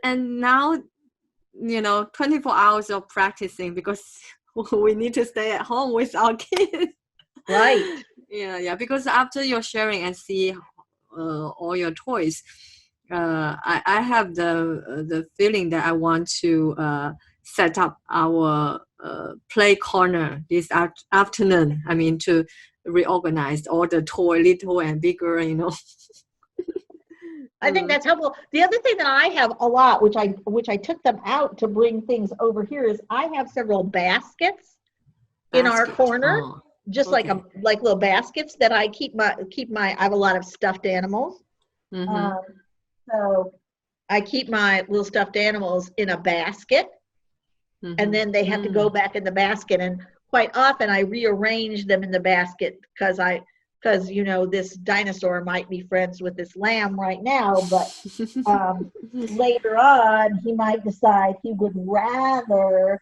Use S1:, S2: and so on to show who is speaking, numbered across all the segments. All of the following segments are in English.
S1: And now, 24 hours of practicing because we need to stay at home with our kids.
S2: Right.
S1: Yeah. Because after you're sharing and see all your toys, I have the feeling that I want to set up our play corner this afternoon. I mean, to reorganize all the toy, little and bigger,
S2: I think that's helpful. The other thing that I have a lot, which I took them out to bring things over here, is I have several baskets in our corner, just
S1: okay.
S2: like little baskets that I keep my. I have a lot of stuffed animals, so I keep my little stuffed animals in a basket, and then they have to go back in the basket. And quite often I rearrange them in the basket because this dinosaur might be friends with this lamb right now, but later on he might decide he would rather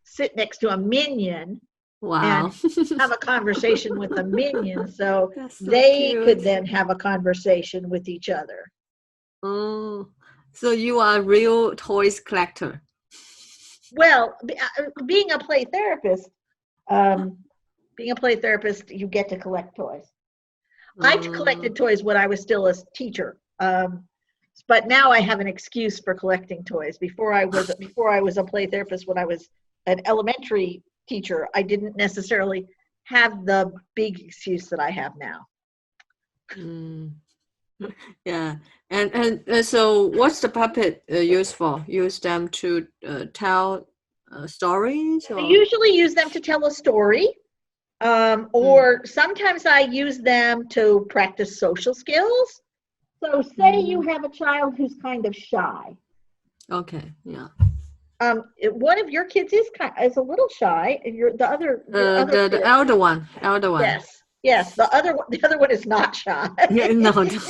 S2: sit next to a minion and have a conversation with a minion, so they could then have a conversation with each other.
S1: Oh, so you are a real toys collector.
S2: Well, being a play therapist, you get to collect toys. I collected toys when I was still a teacher, but now I have an excuse for collecting toys. Before I was a play therapist, when I was an elementary teacher, I didn't necessarily have the big excuse that I have now.
S1: Yeah, and so what's the puppet used for? Use them to tell stories? Or?
S2: I usually use them to tell a story, or sometimes I use them to practice social skills. So say you have a child who's kind of shy.
S1: Okay, yeah.
S2: One of your kids is a little shy, and
S1: the elder one.
S2: Yes. The other one is not shy.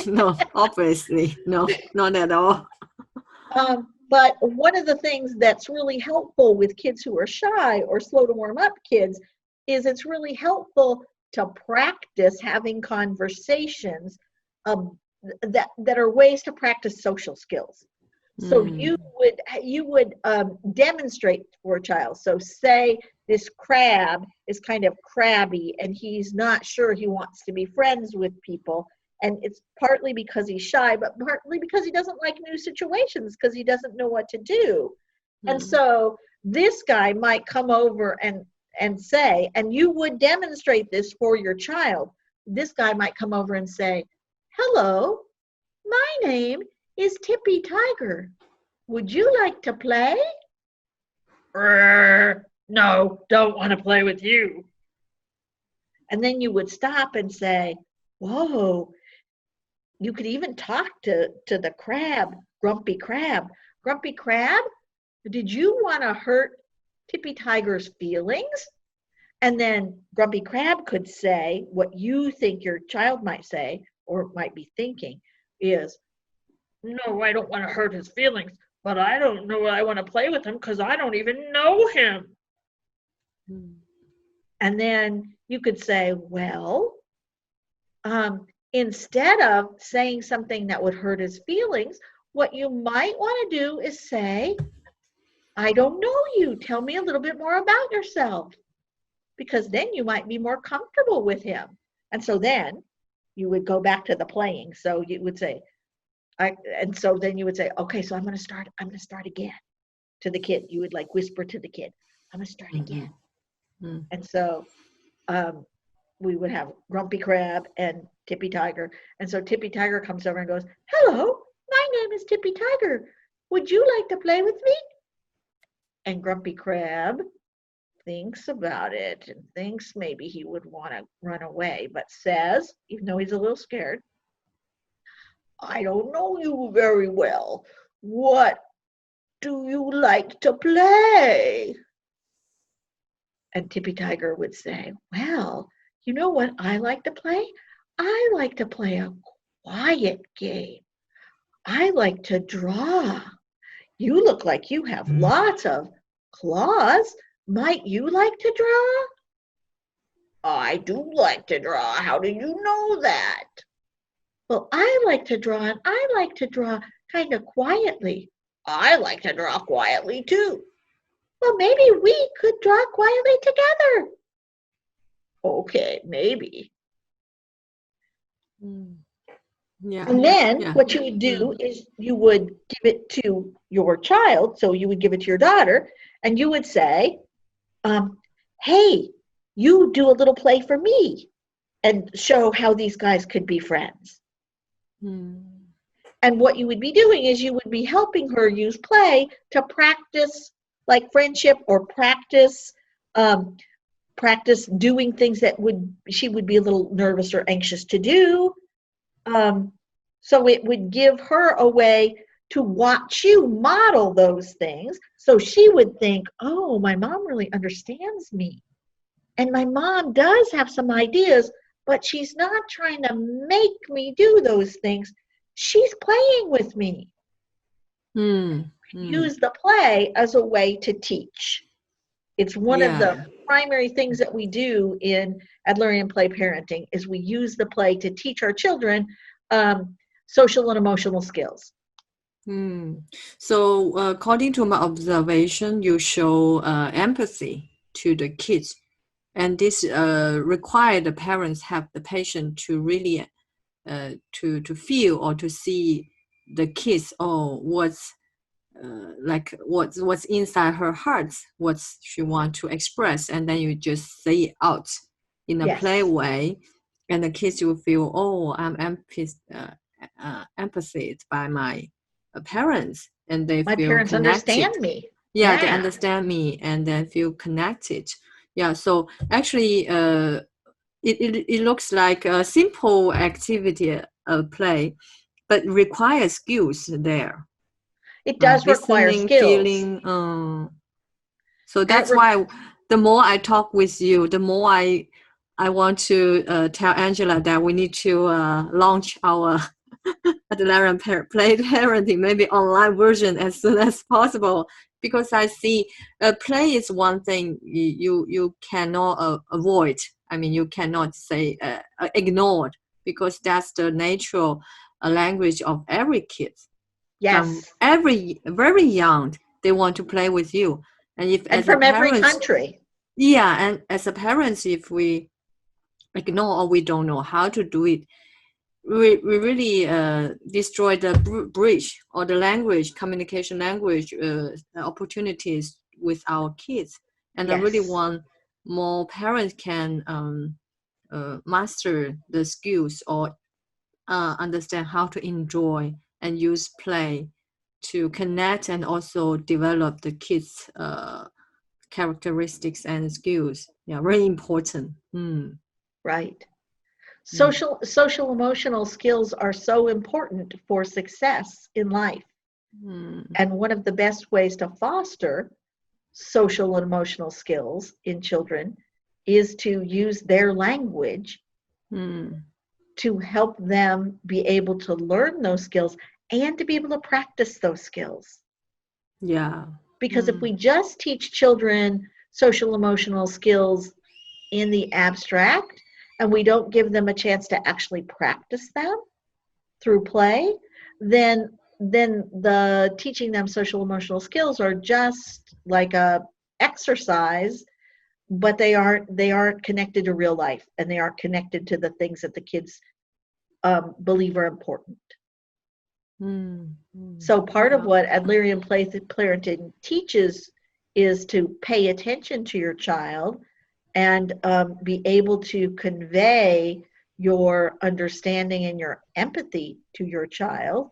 S1: No, obviously, no, not at all.
S2: But one of the things that's really helpful with kids who are shy or slow to warm up kids is it's really helpful to practice having conversations that are ways to practice social skills. So you would demonstrate for a child. So say this crab is kind of crabby and he's not sure he wants to be friends with people. And it's partly because he's shy, but partly because he doesn't like new situations because he doesn't know what to do. And so this guy might come over and say, and you would demonstrate this for your child. This guy might come over and say, "Hello, my name is Tippy Tiger. Would you like to play?" "No, don't want to play with you." And then you would stop and say, "Whoa." You could even talk to the crab, Grumpy Crab. "Grumpy Crab, did you want to hurt Tippy Tiger's feelings?" And then Grumpy Crab could say what you think your child might say or might be thinking is, "No, I don't want to hurt his feelings, but I don't know I want to play with him because I don't even know him." And then you could say, well, instead of saying something that would hurt his feelings, what you might want to do is say, "I don't know you. Tell me a little bit more about yourself." Because then you might be more comfortable with him. And so then you would go back to the playing. So you would say, then you would say, "Okay, so I'm going to start again." To the kid, you would like whisper to the kid, "I'm going to start again." And so we would have Grumpy Crab and Tippy Tiger. And so Tippy Tiger comes over and goes, "Hello, my name is Tippy Tiger. Would you like to play with me?" And Grumpy Crab thinks about it and thinks maybe he would want to run away, but says, even though he's a little scared, "I don't know you very well. What do you like to play?" And Tippy Tiger would say, "Well, you know what I like to play? I like to play a quiet game. I like to draw. You look like you have lots of claws. Might you like to draw?" "I do like to draw. How do you know that?" "Well, I like to draw, and I like to draw kind of quietly. I like to draw quietly too. Well, maybe we could draw quietly together. Okay, maybe.
S1: Yeah.
S2: And then
S1: Yeah.
S2: what you would do is you would give it to your child. So you would give it to your daughter, and you would say, hey, you do a little play for me, and show how these guys could be friends. And what you would be doing is you would be helping her use play to practice like friendship, or practice doing things that she would be a little nervous or anxious to do. So it would give her a way to watch you model those things. So she would think, oh, my mom really understands me. And my mom does have some ideas, but she's not trying to make me do those things. She's playing with me. Use the play as a way to teach. It's one of the primary things that we do in Adlerian Play Parenting is we use the play to teach our children social and emotional skills.
S1: So according to my observation, you show empathy to the kids, and this require the parents have the patience to really to feel or to see the kids, what's what's inside her heart, what she want to express, and then you just say it out in a play way, and the kids will feel, I'm empathized by my parents, and they
S2: my
S1: feel
S2: parents
S1: connected.
S2: understand me.
S1: They understand me, and then feel connected. So actually it looks like a simple activity, play, but requires skills there.
S2: It does require skills.
S1: Feeling. So that's why the more I talk with you, the more I want to tell Angela that we need to launch our Adlerian Play Parenting, maybe online version as soon as possible. Because I see play is one thing you cannot avoid. I mean, you cannot say ignored, because that's the natural language of every kid. From very young, they want to play with you, and
S2: from every country.
S1: And as a parents, if we ignore or we don't know how to do it, we really destroy the bridge or the language, communication language opportunities with our kids. And I really want more parents can master the skills or understand how to enjoy and use play to connect and also develop the kids' characteristics and skills. Very important.
S2: Right. Social emotional skills are so important for success in life. And one of the best ways to foster social and emotional skills in children is to use their language to help them be able to learn those skills and to be able to practice those skills. Because if we just teach children social emotional skills in the abstract, and we don't give them a chance to actually practice them through play, then the teaching them social emotional skills are just like a exercise, but they aren't connected to real life, and they aren't connected to the things that the kids believe are important. So part of what Adlerian Play Parenting teaches is to pay attention to your child and be able to convey your understanding and your empathy to your child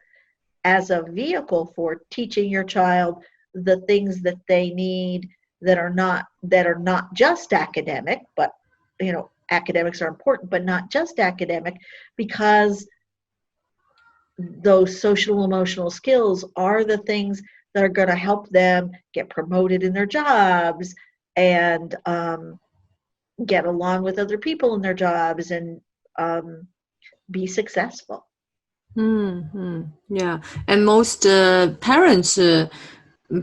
S2: as a vehicle for teaching your child the things that they need that are not just academic, but academics are important, but not just academic, because those social emotional skills are the things that are going to help them get promoted in their jobs and get along with other people in their jobs and be successful.
S1: Yeah, and most parents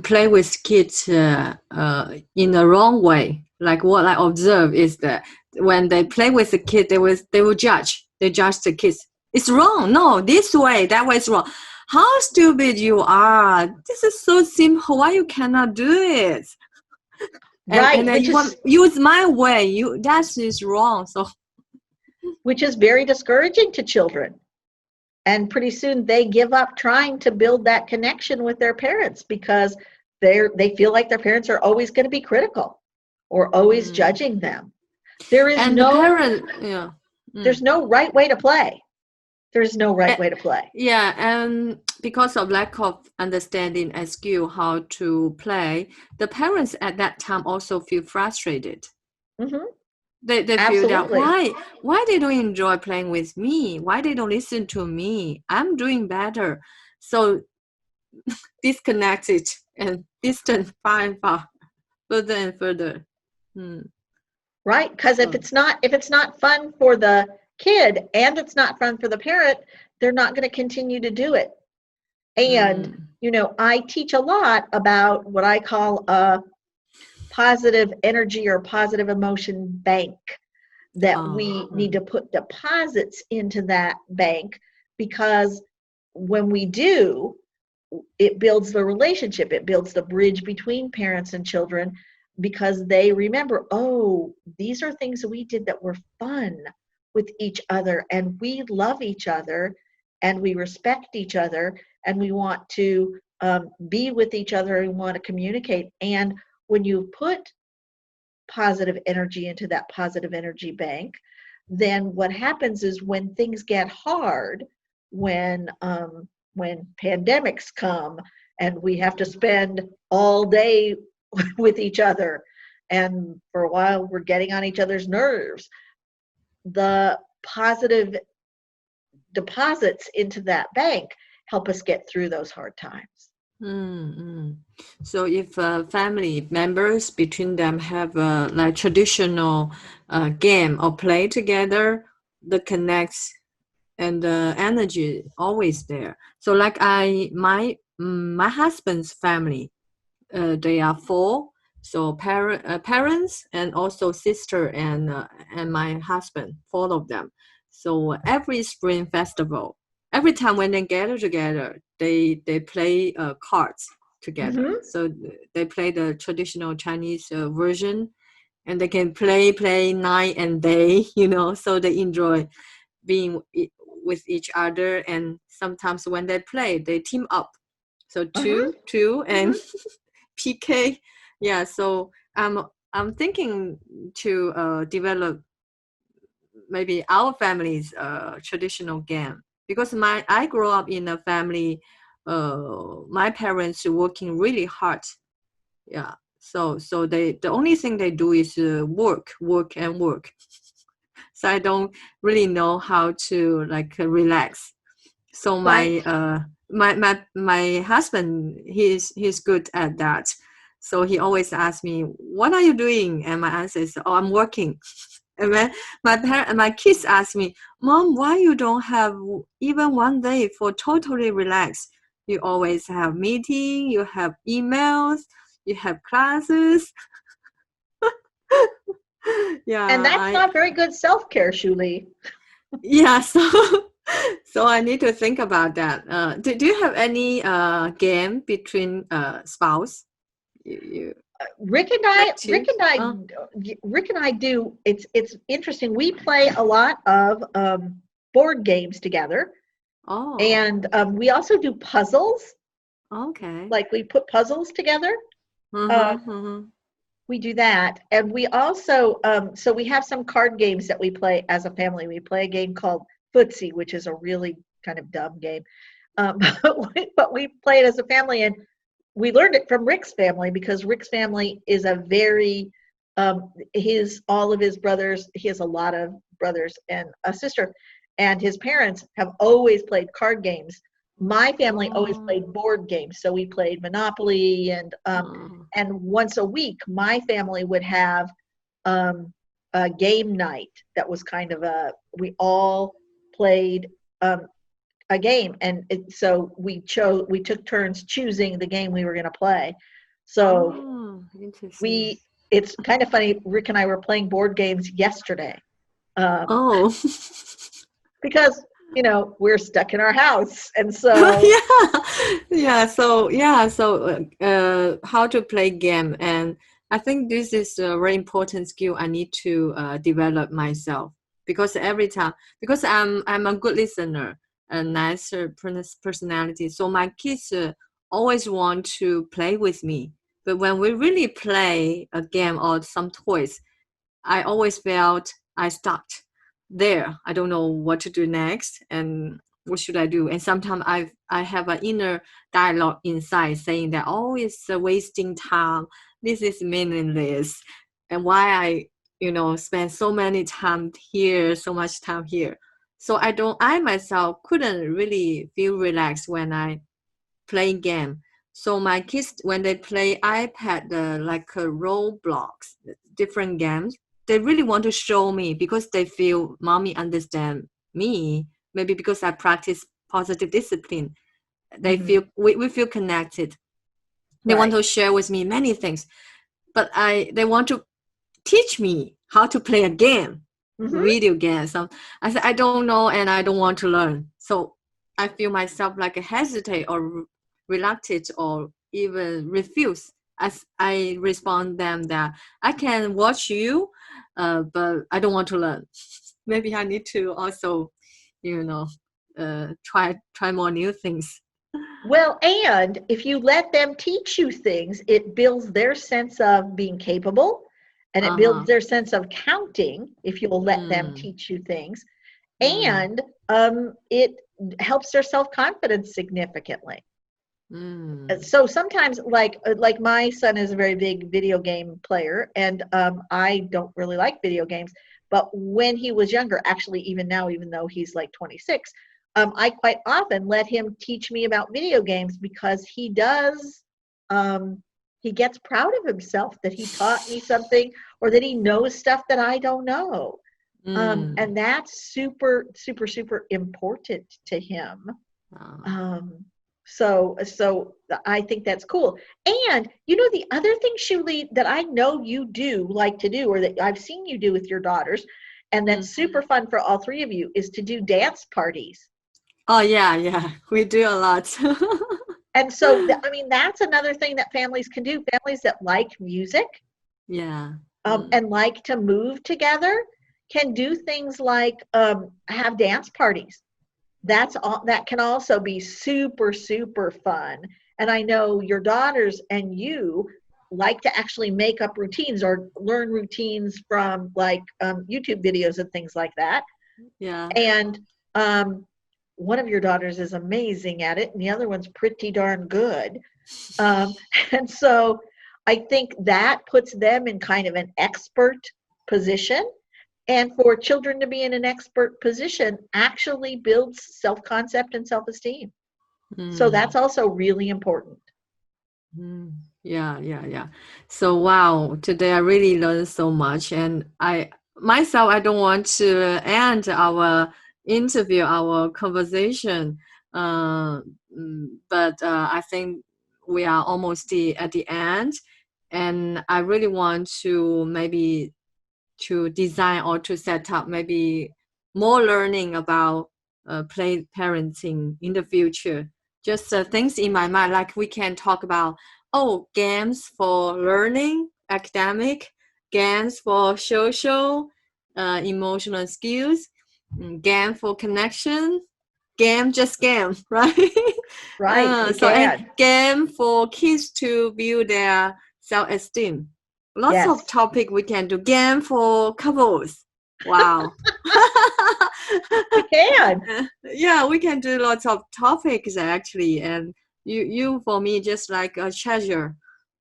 S1: play with kids in the wrong way. Like what I observe is that when they play with the kid, they will judge. They judge the kids. It's wrong. No, this way, that way is wrong. how stupid you are. This is so simple. Why you cannot do it? And
S2: Right,
S1: then you want use my way. That is wrong. So
S2: which is very discouraging to children. And pretty soon they give up trying to build that connection with their parents because they feel like their parents are always going to be critical or always judging them. There is
S1: and the parent, yeah.
S2: There's no right way to play. There's no right way to play.
S1: Yeah, and because of lack of understanding and skill how to play, the parents at that time also feel frustrated.
S2: Mm-hmm.
S1: They feel that
S2: Absolutely.
S1: why they don't enjoy playing with me? Why they don't listen to me? I'm doing better. So disconnected and distant far and far, further and further.
S2: Right? Because if it's not fun for the kid and it's not fun for the parent, they're not going to continue to do it. And I teach a lot about what I call a positive energy or positive emotion bank, that we need to put deposits into that bank, because when we do, it builds the relationship, it builds the bridge between parents and children, because they remember, oh, these are things that we did that were fun with each other, and we love each other, and we respect each other, and we want to be with each other and want to communicate. And when you put positive energy into that positive energy bank, then what happens is when things get hard, when pandemics come and we have to spend all day with each other, and for a while we're getting on each other's nerves, the positive deposits into that bank help us get through those hard times.
S1: So if family members between them have a like traditional game or play together, the connects and the energy always there. So like my husband's family, they are four. So parents and also sister and my husband, four of them. So every spring festival, every time when they gather together, they play cards together.
S2: Mm-hmm.
S1: So they play the traditional Chinese version, and they can play night and day. So they enjoy being with each other. And sometimes when they play, they team up. So two and PK. Yeah, so I'm thinking to develop maybe our family's traditional game, because I grew up in a family. My parents working really hard. Yeah, so the only thing they do is work. So I don't really know how to like relax. So
S2: Right.
S1: my husband, he's good at that. So he always asks me, "What are you doing?" And my answer is, "Oh, I'm working." And when my kids ask me, "Mom, why you don't have even one day for totally relax? You always have meeting, you have emails, you have classes." Yeah,
S2: And that's not very good self-care, Shuli.
S1: yeah. So I need to think about that. Do you have any game between spouse?
S2: Rick and
S1: Like two?
S2: I do. It's interesting. We play a lot of board games together,
S1: Oh,
S2: and we also do puzzles.
S1: okay.
S2: Like we put puzzles together.
S1: Mm-hmm, mm-hmm.
S2: We do that, and we also so we have some card games that we play as a family. We play a game called Footsie, which is a really kind of dumb game, but we play it as a family, and we learned it from Rick's family, because Rick's family is a very all of his brothers. He has a lot of brothers and a sister, and his parents have always played card games. My family always
S1: Oh,
S2: played board games, so we played Monopoly,
S1: oh,
S2: and once a week, my family would have a game night that was kind of we all played a game, and so we took turns choosing the game we were going to play. So
S1: oh, interesting.
S2: it's kind of funny. Rick and I were playing board games yesterday, um,
S1: Oh,
S2: because we're stuck in our house. And so,
S1: How to play game, and I think this is a very important skill I need to develop myself, because every time, because I'm a good listener, a nicer personality, so my kids always want to play with me. But when we really play a game or some toys, I always felt I stuck there. I don't know what to do next, and what should I do? And sometimes I have an inner dialogue inside saying that, oh, it's a wasting time. This is meaningless, and why spend so many time here, so much time here. So I myself couldn't really feel relaxed when I play game. So my kids, when they play iPad, like Roblox, different games, they really want to show me because they feel mommy understand me. Maybe because I practice positive discipline, they
S2: mhm,
S1: feel we feel connected. They want
S2: right.
S1: to share with me many things, but they want to teach me how to play a game,
S2: Hmm.
S1: video game. So I said I don't know and I don't want to learn. So I feel myself like a hesitate or reluctant or even refuse. As I respond them that I can watch you, but I don't want to learn. Maybe I need to also, you know, try more new things.
S2: Well, and if you let them teach you things, it builds their sense of being capable, and it
S1: Uh
S2: builds
S1: huh.
S2: their sense of counting if you'll let them
S1: Mm,
S2: teach you things.
S1: mm,
S2: And it helps their self-confidence significantly.
S1: mm,
S2: So sometimes, like my son is a very big video game player, and I don't really like video games. But when he was younger, actually, even now, even though he's like 26, I quite often let him teach me about video games because um, he gets proud of himself that he taught me something or that he knows stuff that I don't know.
S1: mm.
S2: And that's super, super, super important to him.
S1: Uh,
S2: um, so I think that's cool. And the other thing, Shuli, that I know you do like to do, or that I've seen you do with your daughters, and
S1: mm.
S2: that's super fun for all three of you, is to do dance parties.
S1: Oh yeah, yeah, we do a lot.
S2: And so, I mean, that's another thing that families can do. Families that like music,
S1: Yeah. Mm,
S2: and like to move together can do things like have dance parties. That's all. That can also be super, super fun. And I know your daughters and you like to actually make up routines or learn routines from like YouTube videos and things like that.
S1: yeah.
S2: And um, one of your daughters is amazing at it, and the other one's pretty darn good. um, and so I think that puts them in kind of an expert position, and for children to be in an expert position actually builds self-concept and self-esteem. So that's
S1: Mm,
S2: also really important.
S1: mm. Yeah, yeah, yeah. So wow, today I really learned so much, and I myself I don't want to end our interview, our conversation. Uh, but I think we are almost at the end, and I really want to maybe to design or to set up maybe more learning about play parenting in the future. Just things in my mind, like we can talk about, oh, games for learning, academic, games for social, emotional skills, game for connection, game just game, right?
S2: Right, we
S1: And
S2: can.
S1: game for kids to build their self-esteem. Lots of
S2: Yes,
S1: topic we can do. Game for couples. Wow.
S2: we can.
S1: Yeah, we can do lots of topics actually. And you for me just like a treasure.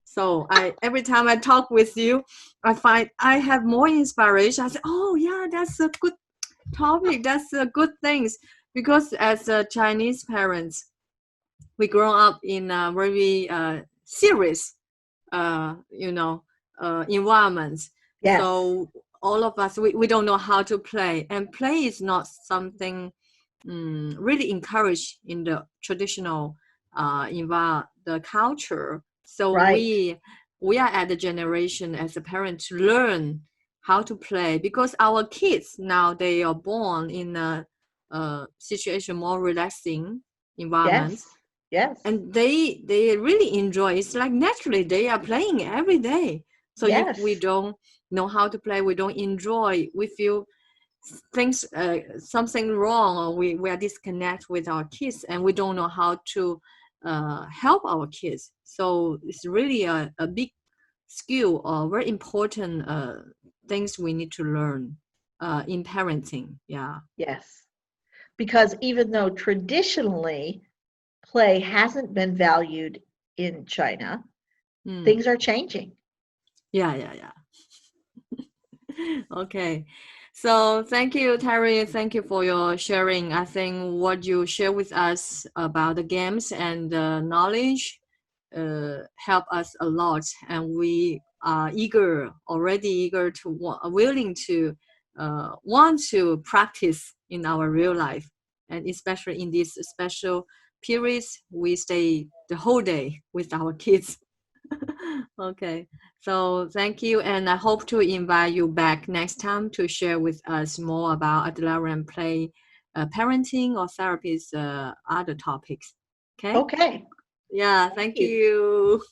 S1: So I every time I talk with you, I find I have more inspiration. I say, oh yeah, that's a good topic. That's a good things. Because as a Chinese parents, we grow up in a very serious environments.
S2: Yes,
S1: So all of us, we don't know how to play, and play is not something really encouraged in the traditional the culture. So
S2: right.
S1: we are at the generation as a parent to learn how to play, because our kids now they are born in a situation, more relaxing environment.
S2: Yes. Yes.
S1: And they really enjoy. It's like naturally they are playing every day. So if we
S2: Yes.
S1: don't know how to play, we don't enjoy, we feel things something wrong, or we are disconnect with our kids, and we don't know how to help our kids. So it's really a big skill or very important things we need to learn in parenting. Yeah.
S2: Yes. Because even though traditionally play hasn't been valued in China,
S1: Mm.
S2: things are changing.
S1: Yeah. Okay. So thank you, Terry. Thank you for your sharing. I think what you share with us about the games and the knowledge help us a lot. And we are already eager to, willing to, want to practice in our real life. And especially in these special periods, we stay the whole day with our kids. Okay, so thank you, and I hope to invite you back next time to share with us more about Adlerian Play parenting or therapies, other topics. Okay,
S2: Okay.
S1: yeah,
S2: Thank
S1: thank
S2: you.
S1: you.